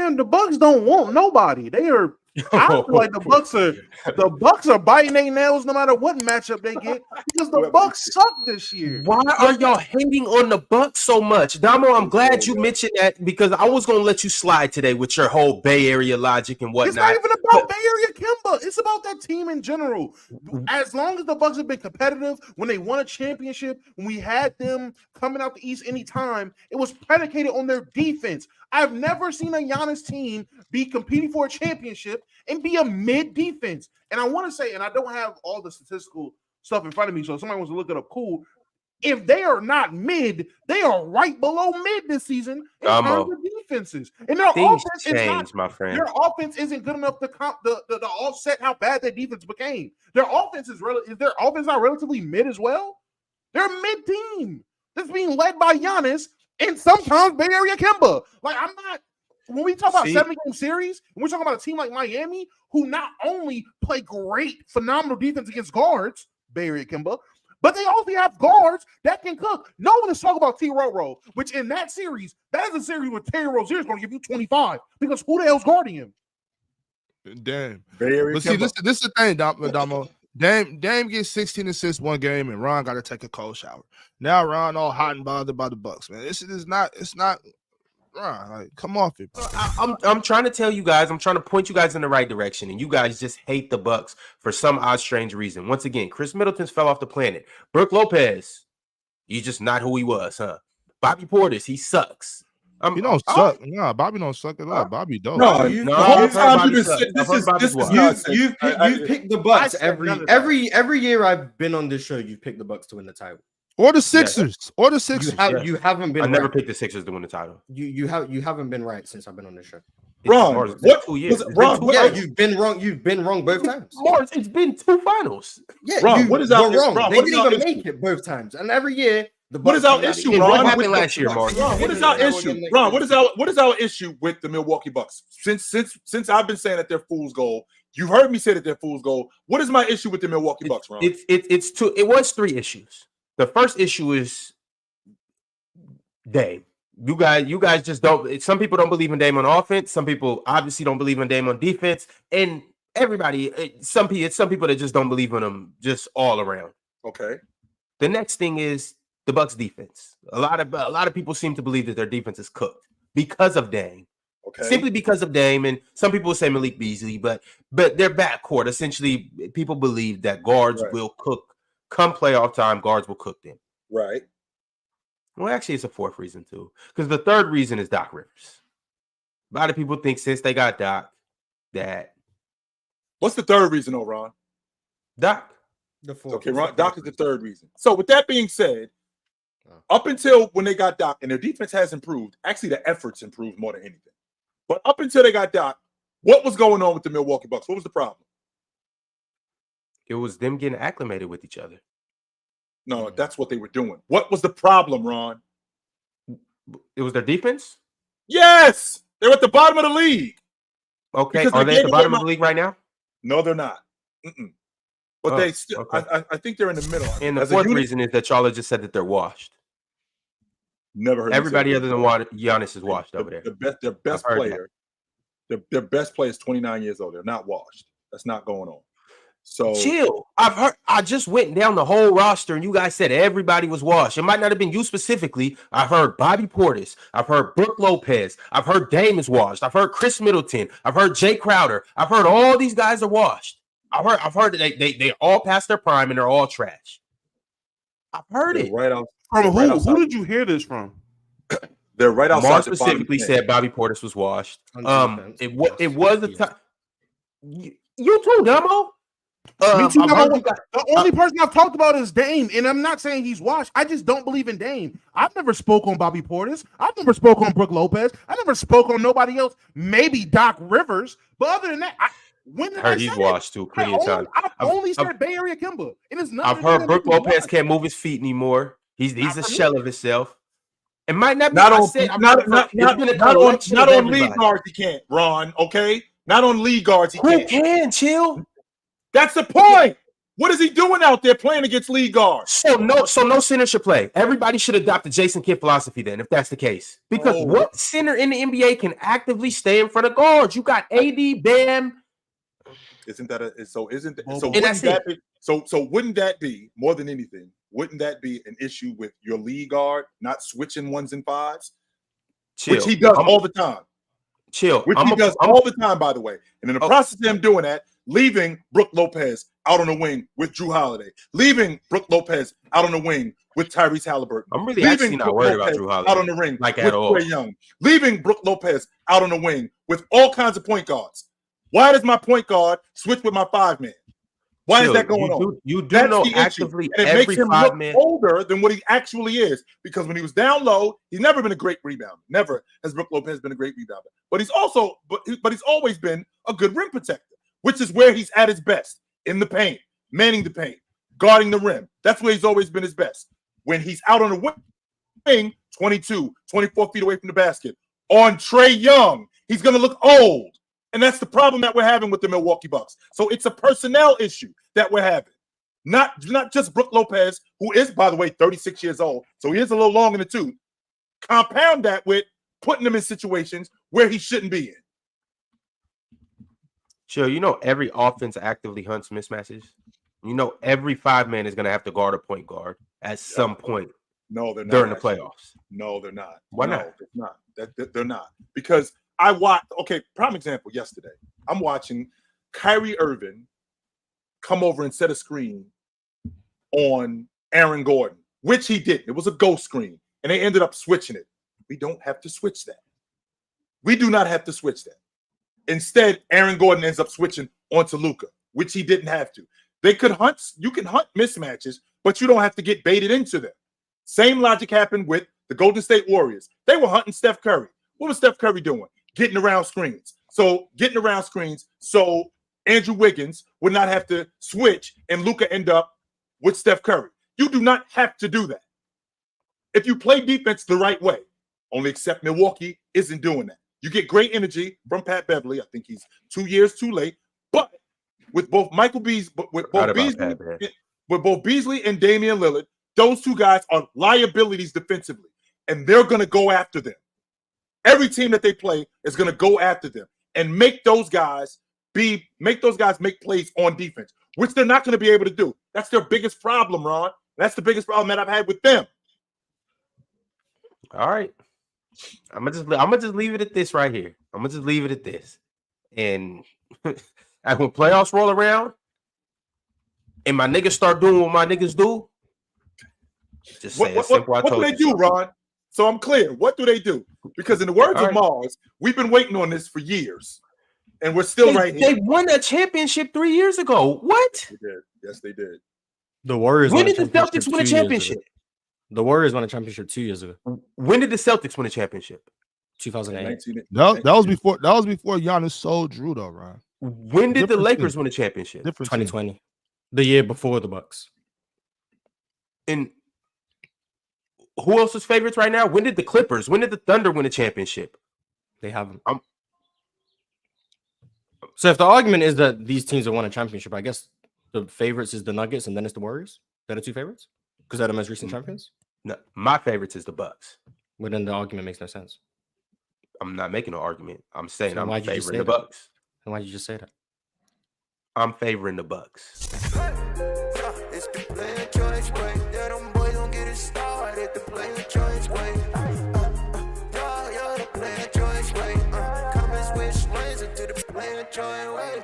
Man, the Bucks don't want nobody. They are. I feel like the Bucks are biting their nails no matter what matchup they get because the Bucks suck this year. Why are y'all hating on the Bucks so much, Damo? I'm glad you mentioned that because I was gonna let you slide today with your whole Bay Area logic and whatnot. It's not even about Bay Area Kimba. It's about that team in general. As long as the Bucks have been competitive, when they won a championship, when we had them coming out the East anytime, it was predicated on their defense. I've never seen a Giannis team be competing for a championship and be a mid defense. And I want to say, and I don't have all the statistical stuff in front of me, so if somebody wants to look it up, cool. If they are not mid, they are right below mid this season in terms of defenses. And their offense change, my friend. Their offense isn't good enough to the offset how bad their defense became. Their offense is their offense not relatively mid as well? They're a mid team that's being led by Giannis and sometimes Bay Area Kimba. Like, I'm not. When we talk about 7-game series, and we're talking about a team like Miami, who not only play great, phenomenal defense against guards, Bay Area Kimba, but they also have guards that can cook. No one is talking about T. Roro, which in that series, that is a series where Terry Rozier is going to give you 25 because who the hell's guarding him? Damn. But see, this is the thing, Damo. Dame gets 16 assists one game, and Ron got to take a cold shower. Now Ron all hot and bothered by the Bucks, man. It's not. Ron, like, come off it. I'm trying to tell you guys. I'm trying to point you guys in the right direction, and you guys just hate the Bucks for some odd, strange reason. Once again, Chris Middleton's fell off the planet. Brook Lopez, he's just not who he was, huh? Bobby Portis, he sucks. He don't suck. No, Bobby don't suck at all. Bobby don't. The whole time you've picked the Bucks every year I've been on this show. You've picked the Bucks to win the title. Or the Sixers. Yeah. Or the Sixers. You haven't been. I never picked the Sixers to win the title. You haven't been right since I've been on this show. Ron, what 2 years? You've been wrong. You've been wrong both times. Mars, it's been 2 finals. Yeah, Ron, what is our wrong? They didn't even make it both times, and every year. What is our issue, Ron? What happened last year, Mark? What is our issue, Ron? What is our issue with the Milwaukee Bucks? Since I've been saying that they're fool's gold, you've heard me say that they're fool's gold. What is my issue with the Milwaukee Bucks, Ron? It's two. It was 3 issues. The first issue is Dame. You guys just don't. Some people don't believe in Dame on offense. Some people obviously don't believe in Dame on defense, and everybody. Some people that just don't believe in him just all around. Okay. The next thing is the Bucks defense. A lot of people seem to believe that their defense is cooked because of Dame. Okay. Simply because of Dame, and some people say Malik Beasley, but their backcourt, essentially, people believe that guards will cook. Come playoff time, guards will cook them. Right. Well, actually, it's a 4th reason, too. Because the 3rd reason is Doc Rivers. A lot of people think since they got Doc that... What's the 3rd reason, though, Ron? Doc. The 4th. Okay, Ron, Doc is the 3rd reason. So with that being said, up until when they got Doc, and their defense has improved, actually the efforts improved more than anything. But up until they got Doc, what was going on with the Milwaukee Bucks? What was the problem? It was them getting acclimated with each other. No, that's what they were doing. What was the problem, Ron? It was their defense? Yes! They're at the bottom of the league. Okay, are they at the bottom of the league right now? No, they're not. But they still, okay. I think they're in the middle. And the 4th reason is that y'all just said that they're washed. Never heard everybody other than Giannis is washed over there. Their best player, their best player is 29 years old. They're not washed. That's not going on. So chill. I just went down the whole roster, and you guys said everybody was washed. It might not have been you specifically. I've heard Bobby Portis. I've heard Brook Lopez. I've heard Dame is washed. I've heard Chris Middleton. I've heard Jay Crowder. I've heard all these guys are washed. I've heard that they all past their prime and they're all trash. I've heard it. Right out. Who did you hear this from? They're right outside. Mark specifically said Bobby Portis was washed. It was the time. You too, Damo. Me too. The only person I've talked about is Dame, and I'm not saying he's washed. I just don't believe in Dame. I've never spoke on Bobby Portis. I've never spoke on Brook Lopez. I never spoke on nobody else. Maybe Doc Rivers, but other than that, when did I heard he's washed too plenty of times. I've only said Bay Area Kimba. I've heard Brook Lopez can't move his feet anymore. He's a shell of himself. It might not be not on league guards he can't, Ron. Okay, not on league guards he can't. Who can chill? That's the point. What is he doing out there playing against league guards? So no center should play. Everybody should adopt the Jason Kidd philosophy then, if that's the case. Because what center in the NBA can actively stay in front of guards? You got AD, Bam. Wouldn't that be more than anything? Wouldn't that be an issue with your lead guard not switching 1s and 5s? Chill. Which he does all the time. All the time, by the way. And in the process of him doing that, leaving Brook Lopez out on the wing with Drew Holiday, leaving Brook Lopez out on the wing with Tyrese Halliburton. I'm really actually not worried about Drew Holiday out on the ring like with at all. Trae Young, leaving Brook Lopez out on the wing with all kinds of point guards. Why does my point guard switch with my 5-man? Why is that going on? You do know actively and it every makes him 5-man look older than what he actually is. Because when he was down low, he's never been a great rebounder. Never has Brook Lopez been a great rebounder. But he's also, but he's always been a good rim protector, which is where he's at his best, in the paint, manning the paint, guarding the rim. That's where he's always been his best. When he's out on the wing, 22, 24 feet away from the basket, on Trae Young, he's going to look old. And that's the problem that we're having with the Milwaukee Bucks. So it's a personnel issue that we're having. Not just Brook Lopez, who is, by the way, 36 years old. So he is a little long in the tooth. Compound that with putting him in situations where he shouldn't be in. Chill, you know every offense actively hunts mismatches. You know every 5-man is going to have to guard a point guard at some point. No, they're not during the playoffs. No, they're not. Why not? They're not. Because I watched, prime example yesterday. I'm watching Kyrie Irving come over and set a screen on Aaron Gordon, which he didn't. It was a ghost screen, and they ended up switching it. We don't have to switch that. We do not have to switch that. Instead, Aaron Gordon ends up switching onto Luka, which he didn't have to. You can hunt mismatches, but you don't have to get baited into them. Same logic happened with the Golden State Warriors. They were hunting Steph Curry. What was Steph Curry doing? Getting around screens. So Andrew Wiggins would not have to switch and Luka end up with Steph Curry. You do not have to do that. If you play defense the right way, only except Milwaukee isn't doing that. You get great energy from Pat Beverly. I think he's 2 years too late. But with both Beasley and Damian Lillard, those two guys are liabilities defensively, and they're going to go after them. Every team that they play is going to go after them and make those guys make plays on defense, which they're not going to be able to do. That's their biggest problem, Ron. That's the biggest problem that I've had with them. All right. I'm gonna just leave it at this right here. I'm gonna just leave it at this. And when playoffs roll around and my niggas start doing what my niggas do, just say what do they do, Ron? So I'm clear. What do they do? Because in the words of Mars, we've been waiting on this for years, and we're still right here. They won a championship 3 years ago. What? They did. Yes, they did. The Warriors. When did the Celtics win a championship? The Warriors won a championship 2 years ago. When did the Celtics win a championship? 2008. That was before Giannis sold Drew, though, Ron. When did the Lakers win a championship? 2020. The year before the Bucks. And who else is favorites right now? When did the Thunder win a championship? They haven't. So if the argument is that these teams have won a championship, I guess the favorites is the Nuggets and then it's the Warriors. They're the two favorites because they're the most recent champions. No, my favorites is the Bucks. Well, then the argument makes no sense. I'm not making an argument. I'm saying So I'm favoring the that? Bucks. And why'd you just say that? I'm favoring the Bucks. It's the player choice way. Yeah, them boys don't get it started. The player choice way. Yeah, the player choice way. Come and switch lanes into the player choice way.